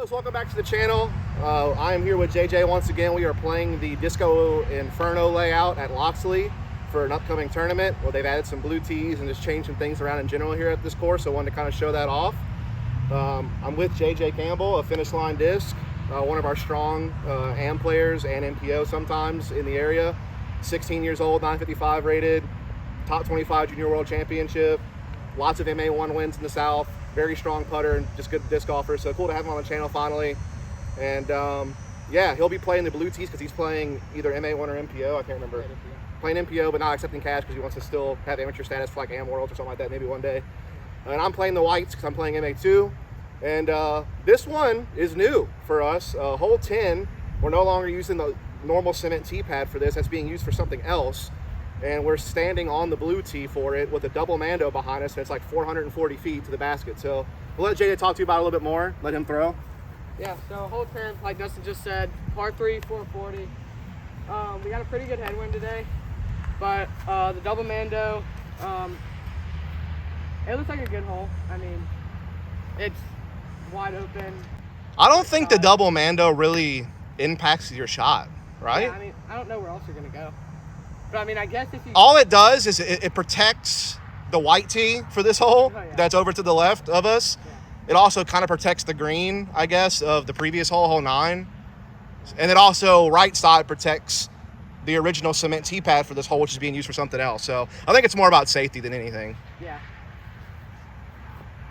Fellas, welcome back to the channel. I am here with JJ once again. We are playing the Disco Inferno Layout at Loxley for an upcoming tournament. Well, they've added some blue tees and just changed some things around in general here at this course, so I wanted to kind of show that off. I'm with JJ Campbell, a Finish Line Disc, one of our strong AM players and MPO sometimes in the area. 16 years old, 955 rated, top 25 junior world championship, lots of MA1 wins in the South, very strong putter and just good disc golfer. So cool to have him on the channel finally. And yeah, he'll be playing the blue tees because he's playing either MA1 or MPO. I can't remember. Playing MPO, but not accepting cash because he wants to still have amateur status for like AM Worlds or something like that, maybe one day. And I'm playing the whites because I'm playing MA2. And this one is new for us. Hole 10, we're no longer using the normal cement tee pad for this. That's being used for something else. And we're standing on the blue tee for it with a double mando behind us, and it's like 440 feet to the basket. So we'll let JJ talk to you about it a little bit more, let him throw. Yeah, so hole 10, like Dustin just said, par 3, 440. We got a pretty good headwind today, but the double mando, it looks like a good hole. I mean, it's wide open. I don't think the double mando really impacts your shot, right? Yeah, I mean, I don't know where else you're going to go. But I mean, I guess if you... All it does is it protects the white tee for this hole that's over to the left of us. Yeah. It also kind of protects the green, I guess, of the previous hole, hole 9. And it also, right side, protects the original cement tee pad for this hole, which is being used for something else. So I think it's more about safety than anything. Yeah.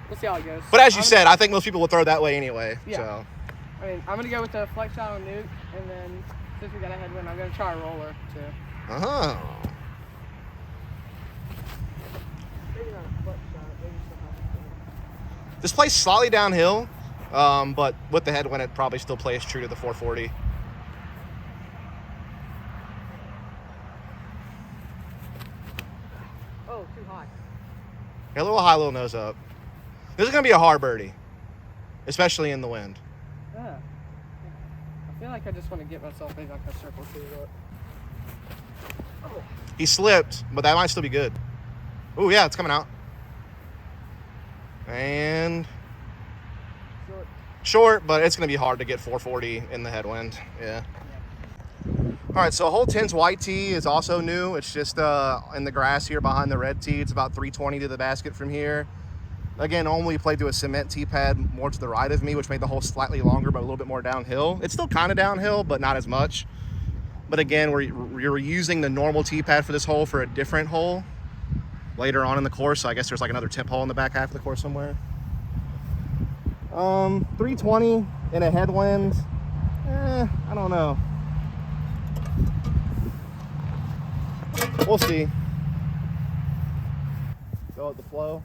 We'll see how it goes. But as you said, I think most people will throw that way anyway. Yeah. So. I mean, I'm going to go with the flex shot on Nuke, and then since we got a headwind, I'm going to try a roller, too. Uh-huh. This plays slightly downhill, but with the headwind, it probably still plays true to the 440. Oh, too high. A little high, little nose up. This is going to be a hard birdie, especially in the wind. Yeah. I feel like I just want to get myself maybe like a circle too. Oh. He slipped, but that might still be good. Oh, yeah, it's coming out. And short, but it's going to be hard to get 440 in the headwind. Yeah. All right, so hole 10's white tee is also new. It's just in the grass here behind the red tee. It's about 320 to the basket from here. Again, only played to a cement tee pad more to the right of me, which made the hole slightly longer, but a little bit more downhill. It's still kind of downhill, but not as much. But again, we're using the normal tee pad for this hole for a different hole later on in the course. So I guess there's like another tip hole in the back half of the course somewhere. 320 in a headwind. I don't know. We'll see. Go with the flow.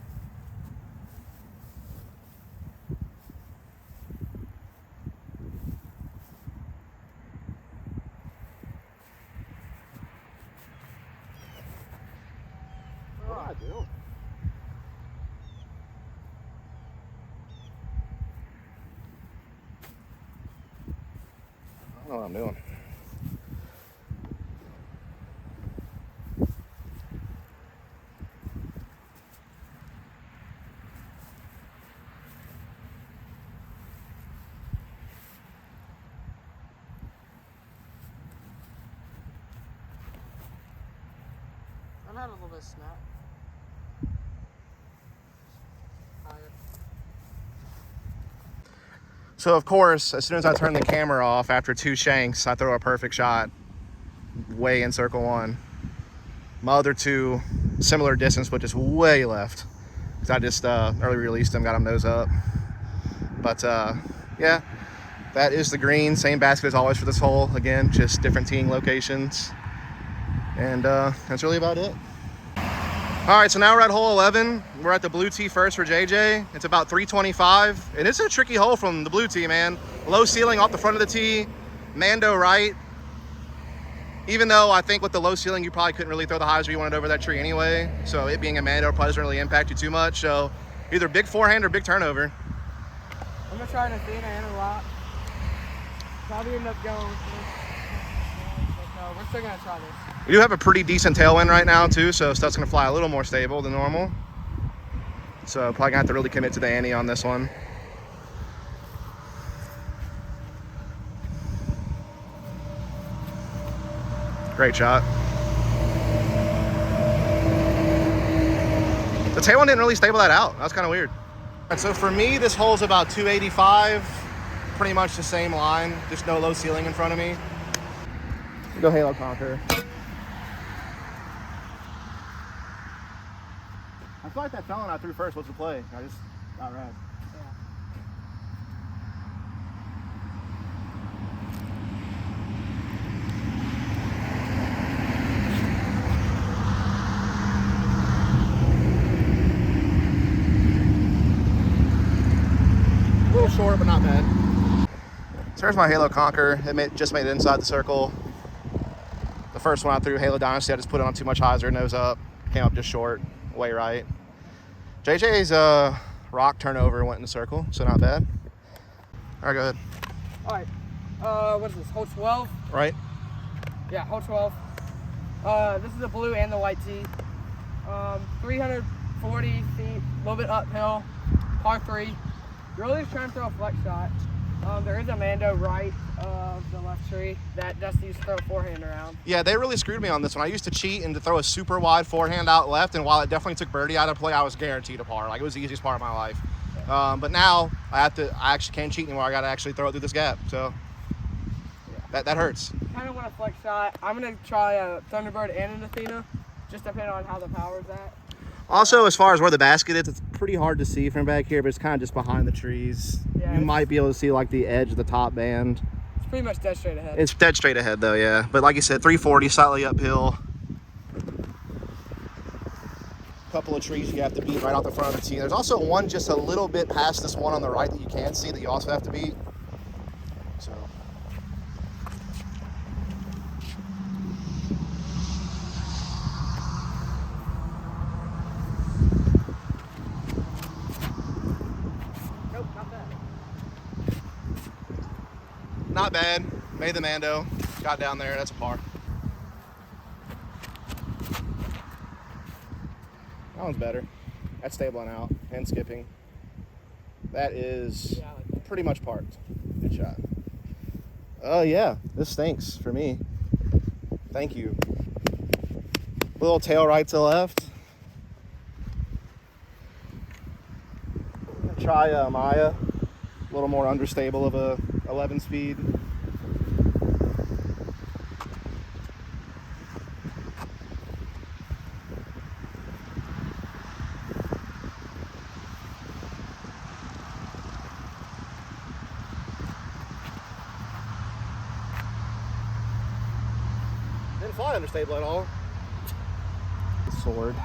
I don't know what I'm doing. I'm having a little bit of snap. So of course, as soon as I turn the camera off after 2 shanks, I throw a perfect shot way in circle 1. My other 2, similar distance, but just way left. Because I just early released them, got them nose up. But yeah, that is the green. Same basket as always for this hole. Again, just different teeing locations. And that's really about it. All right, so now we're at hole 11. We're at the blue tee first for JJ. It's about 325, and it's a tricky hole from the blue tee, man. Low ceiling off the front of the tee, mando right. Even though I think with the low ceiling, you probably couldn't really throw the hyzer you wanted over that tree anyway. So it being a mando probably doesn't really impact you too much. So either big forehand or big turnover. I'm gonna try an Athena and a rock. Probably end up going with this. But we're still gonna try this. We do have a pretty decent tailwind right now too, so stuff's gonna fly a little more stable than normal. So probably gonna have to really commit to the ante on this one. Great shot. The tail one didn't really stable that out. That was kind of weird. And so for me, this hole's about 285. Pretty much the same line, just no low ceiling in front of me. Go Halo Conquer. I feel like that felon I threw first was the play. I just got red. A little short, but not bad. So there's my Halo Conquer. It just made it inside the circle. The first one I threw, Halo Dynasty, I just put it on too much hyzer, nose up, came up just short, way right. JJ's rock turnover went in the circle, so not bad. All right, go ahead. All right, what is this, hole 12? Right. Yeah, hole 12. This is the blue and the white tee. 340 feet, a little bit uphill, par 3. You're really just trying to throw a flex shot. There is a Mando right of the left tree that Dustin used to throw a forehand around. Yeah, they really screwed me on this one. I used to cheat and to throw a super wide forehand out left, and while it definitely took birdie out of play, I was guaranteed a par. Like, it was the easiest par of my life. But now I actually can't cheat anymore. I got to actually throw it through this gap. So that hurts. Kind of want a flex shot. I'm going to try a Thunderbird and an Athena, just depending on how the power's at. Also, as far as where the basket is, it's pretty hard to see from back here, but it's kind of just behind the trees. Yeah, you might be able to see like the edge of the top band. It's pretty much dead straight ahead. It's dead straight ahead though, yeah. But like you said, 340, slightly uphill. Couple of trees you have to beat right out the front of the tee. There's also one just a little bit past this one on the right that you can't see that you also have to beat. So. Nope, not bad. Not bad. Made the Mando. Got down there. That's a par. That one's better. That's stabling out and skipping. That is pretty much parked. Good shot. Oh yeah, this stinks for me. Thank you. Little tail right to left. Try Maya. A little more understable of a 11 speed. Didn't fly understable at all. Sword.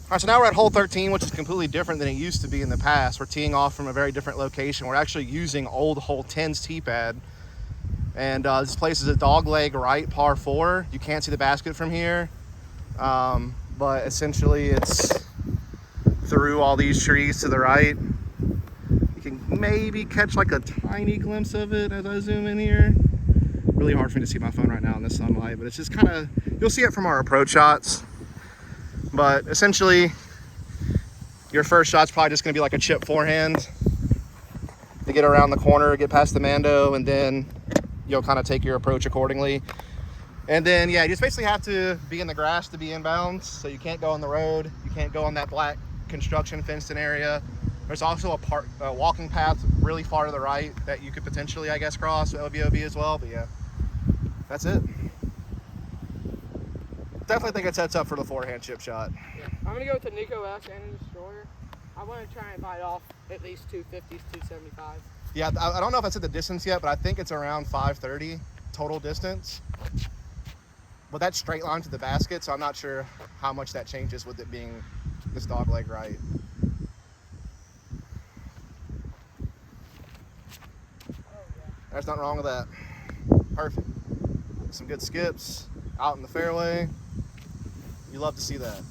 All right, so now we're at hole 13, which is completely different than it used to be in the past. We're teeing off from a very different location. We're actually using old hole 10's tee pad. And this place is a dog leg right par 4. You can't see the basket from here. But essentially it's through all these trees to the right. You can maybe catch like a tiny glimpse of it as I zoom in here. Really hard for me to see my phone right now in the sunlight, but it's just kind of, you'll see it from our approach shots. But essentially, your first shot's probably just gonna be like a chip forehand to get around the corner, get past the Mando, and then you'll kind of take your approach accordingly. And then, yeah, you just basically have to be in the grass to be inbounds. So you can't go on the road. You can't go on that black construction fenced-in area. There's also a walking path really far to the right that you could potentially, I guess, cross with LBOB as well. But yeah, that's it. Definitely think it sets up for the forehand chip shot. Yeah. I'm gonna go with the Nico S and the Destroyer. I want to try and bite off at least 250s, 275. Yeah, I don't know if I said the distance yet, but I think it's around 530 total distance. But that's straight line to the basket, so I'm not sure how much that changes with it being this dog leg right. Oh, yeah. There's nothing wrong with that. Perfect. Some good skips out in the fairway. You love to see that.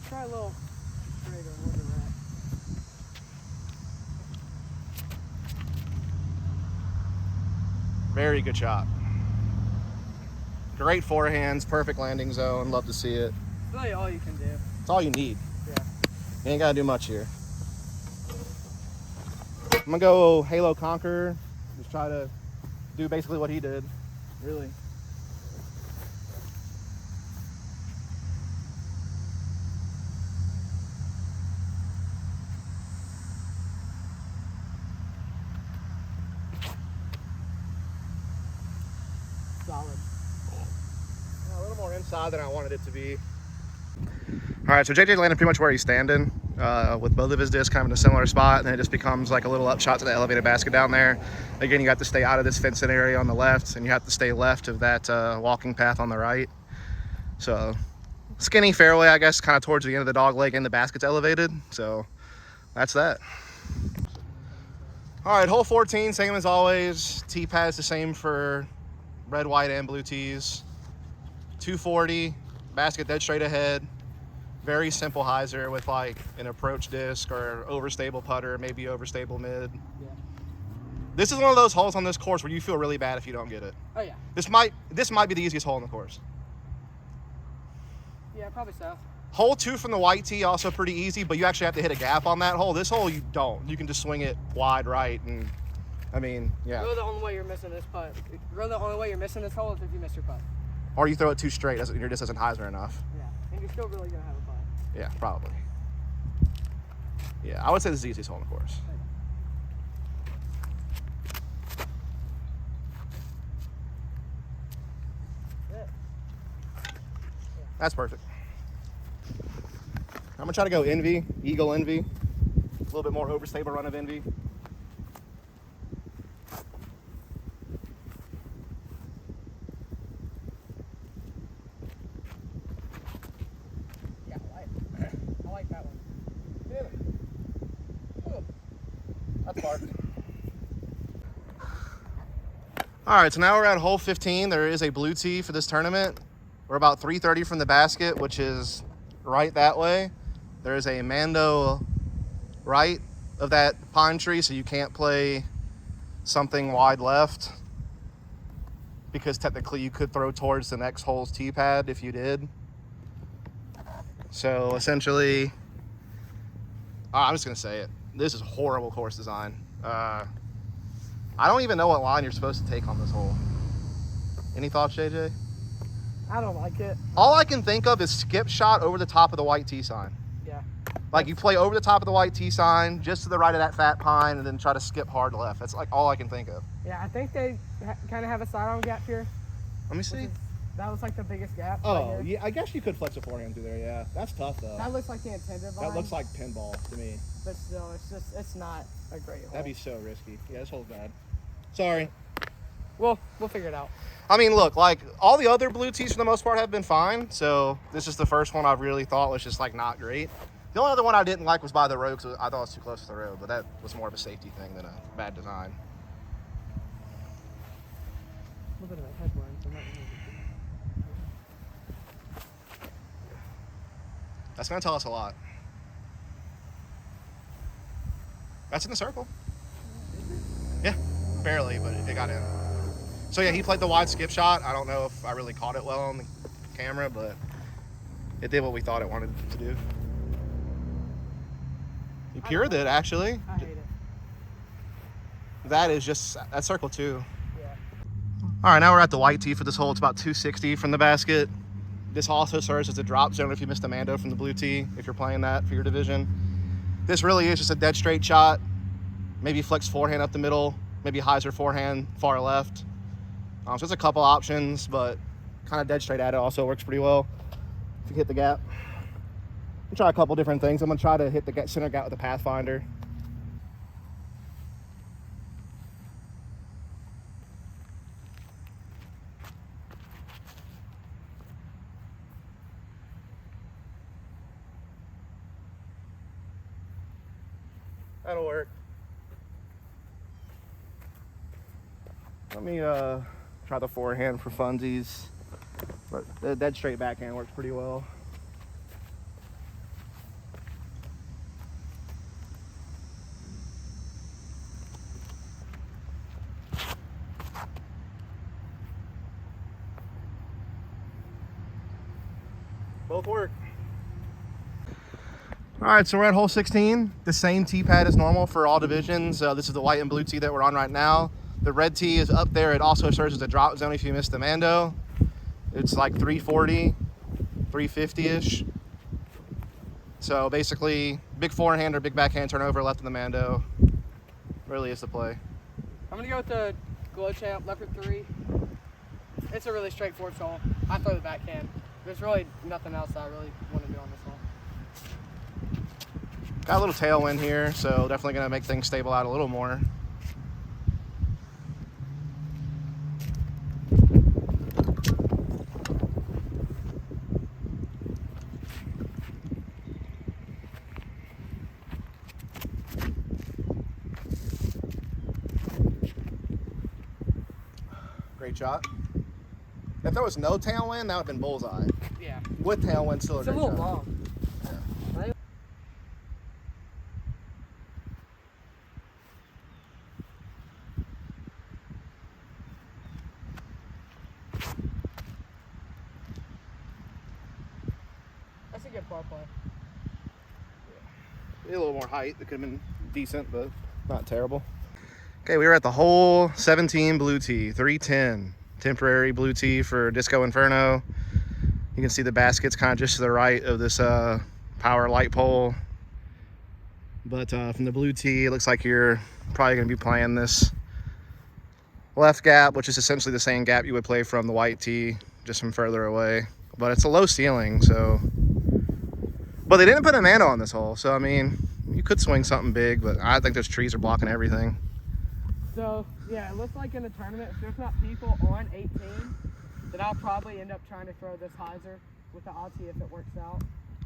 Try a little straighter, look at that. 1 Very good shot. Great forehands, perfect landing zone. Love to see it. It's really all you can do. It's all you need. Yeah. You ain't gotta do much here. I'm gonna go Halo Conqueror. Just try to do basically what he did. Really. Solid. Yeah, a little more inside than I wanted it to be. All right, so JJ landed pretty much where he's standing with both of his discs kind of in a similar spot, and then it just becomes like a little upshot to the elevated basket down there. Again, you have to stay out of this fenced-in area on the left, and you have to stay left of that walking path on the right. So skinny fairway, I guess, kind of towards the end of the dog leg, and the basket's elevated. So that's that. All right, hole 14, same as always. Tee pad's the same for red, white, and blue tees. 240, basket dead straight ahead. Very simple hyzer with like an approach disc or overstable putter, maybe overstable mid. Yeah. This is one of those holes on this course where you feel really bad if you don't get it. Oh yeah. This might be the easiest hole on the course. Yeah, probably so. Hole 2 from the white tee, also pretty easy, but you actually have to hit a gap on that hole. This hole you don't. You can just swing it wide right, and I mean, yeah. Really the only way you're missing this putt. Really the only way you're missing this hole is if you miss your putt. Or you throw it too straight, you're just isn't hyzer enough. Yeah, and you're still really gonna have a putt. Yeah, probably. Yeah, I would say this is the easiest hole on the course. That's perfect. I'm gonna try to go Envy, Eagle Envy. A little bit more overstable run of Envy. Yeah, I like that one. Yeah. Oh, that's perfect. All right, so now we're at hole 15. There is a blue tee for this tournament. We're about 330 from the basket, which is right that way. There is a Mando right of that pine tree, so you can't play something wide left because technically you could throw towards the next hole's tee pad if you did. So essentially, I'm just gonna say it. This is horrible course design. I don't even know what line you're supposed to take on this hole. Any thoughts, JJ? I don't like it. All I can think of is skip shot over the top of the white tee sign. Yeah. Like you play over the top of the white tee sign, just to the right of that fat pine, and then try to skip hard left. That's like all I can think of. Yeah, I think they kind of have a sidearm gap here. Let me see. That was like the biggest gap. Oh, right here. yeah, I guess you could flex a forehand through there, yeah. That's tough, though. That looks like the intended line. That looks like pinball to me. But still, it's not a great hole. That'd be so risky. Yeah, this hole's bad. Sorry. We'll figure it out. I mean, look, like, all the other blue tees for the most part have been fine, so this is the first one I really thought was just, like, not great. The only other one I didn't like was by the road, because I thought it was too close to the road, but that was more of a safety thing than a bad design. A little bit of a headwind, so not really. That's going to tell us a lot. That's in the circle. Yeah, barely, but it got in. So yeah, he played the wide skip shot. I don't know if I really caught it well on the camera, but it did what we thought it wanted to do. He pured it, actually. I hate it. That is just, that's circle 2. Yeah. All right, now we're at the white tee for this hole. It's about 260 from the basket. This also serves as a drop zone if you missed a Mando from the blue tee, if you're playing that for your division. This really is just a dead straight shot. Maybe flex forehand up the middle, maybe hyzer forehand far left. So there's a couple options, but kind of dead straight at it also works pretty well if you hit the gap. I'll try a couple different things. I'm gonna try to hit the center gap with the Pathfinder. That'll work. Let me try the forehand for funsies. But the dead straight backhand works pretty well. Both work. All right, so we're at hole 16. The same tee pad as normal for all divisions. This is the white and blue tee that we're on right now. The red tee is up there. It also serves as a drop zone if you missed the Mando. It's like 340, 350-ish. So basically, big forehand or big backhand turnover left in the Mando. Really is the play. I'm gonna go with the Glow Champ Leopard 3. It's a really straightforward hole. I throw the backhand. There's really nothing else I really want to do on this hole. Got a little tailwind here, so definitely gonna make things stable out a little more. Great shot. If there was no tailwind, that would have been bullseye. Yeah. With tailwind, still It's a a great little shot. long. Yeah. That's a good par play. A little more height. It could have been decent, but not terrible. Okay, we were at the hole 17 blue tee, 310. Temporary blue tee for Disco Inferno. You can see the basket's kind of just to the right of this power light pole. But from the blue tee, it looks like you're probably going to be playing this left gap, which is essentially the same gap you would play from the white tee, just from further away. But it's a low ceiling, so... But they didn't put a Mando on this hole, so I mean, you could swing something big, but I think those trees are blocking everything. So, yeah, it looks like in the tournament, if there's not people on 18, then I'll probably end up trying to throw this hyzer with the Alti if it works out.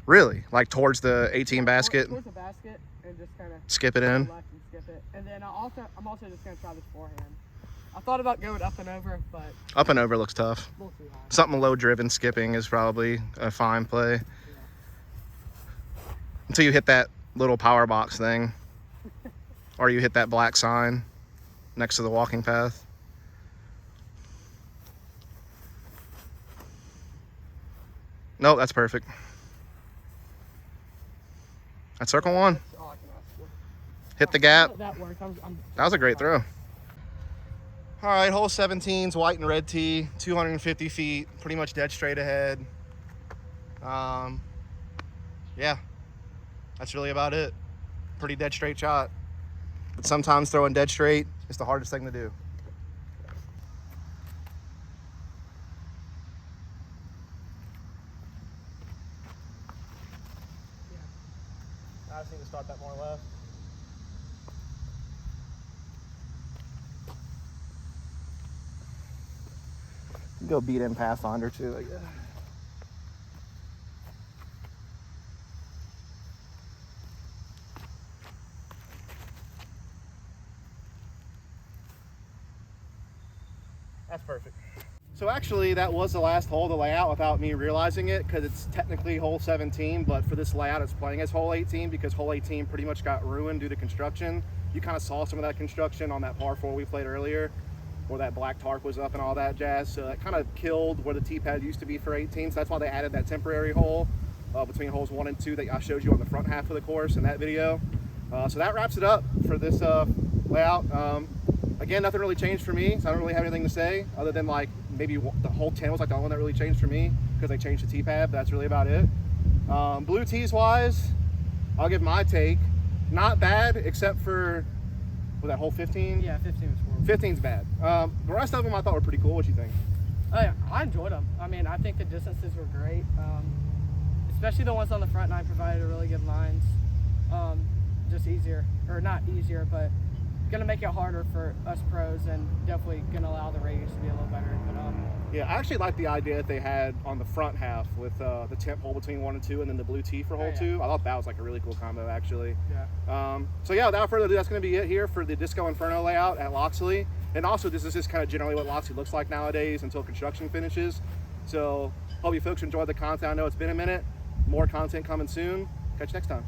Really? Like towards the 18 basket? Towards the basket and just kind of skip it in? left and skip it. And then I'm also just going to try this forehand. I thought about going up and over, but... Up and over looks tough. A little too high. Something low-driven skipping is probably a fine play. Yeah. Until you hit that little power box thing. Or you hit that black sign next to the walking path. No, that's perfect. That's circle one. That's all I can ask for. Hit the gap. That worked. That was a great throw. All right, hole 17's white and red tee, 250 feet, pretty much dead straight ahead. Yeah, that's really about it. Pretty dead straight shot. But sometimes throwing dead straight is the hardest thing to do. I just need to start that more left. Go beat in Pathfinder too, I guess. That's perfect. So actually that was the last hole of the layout without me realizing it, because it's technically hole 17, but for this layout it's playing as hole 18 because hole 18 pretty much got ruined due to construction. You kind of saw some of that construction on that par 4 we played earlier, where that black tarp was up and all that jazz. So that kind of killed where the tee pad used to be for 18. So that's why they added that temporary hole between holes 1 and 2 that I showed you on the front half of the course in that video. So that wraps it up for this layout. Again, nothing really changed for me, so I don't really have anything to say other than like maybe the whole 10 was like the only one that really changed for me because they changed the tee pad, but that's really about it. Blue tees wise, I'll give my take. Not bad, except for, was that hole 15? Yeah, 15 was horrible. 15's bad. The rest of them I thought were pretty cool. What do you think? Oh, yeah, I enjoyed them. I mean, I think the distances were great. Especially the ones on the front nine provided really good lines. Just easier, or not easier, but gonna make it harder for us pros and definitely gonna allow the radius to be a little better. But yeah, I actually like the idea that they had on the front half with the temp hole between 1 and 2 and then the blue tee for hole 2. I thought that was like a really cool combo actually. Yeah. So yeah, without further ado, that's gonna be it here for the Disco Inferno layout at Loxley. And also this is just kind of generally what Loxley looks like nowadays until construction finishes. So hope you folks enjoyed the content. I know it's been a minute. More content coming soon. Catch you next time.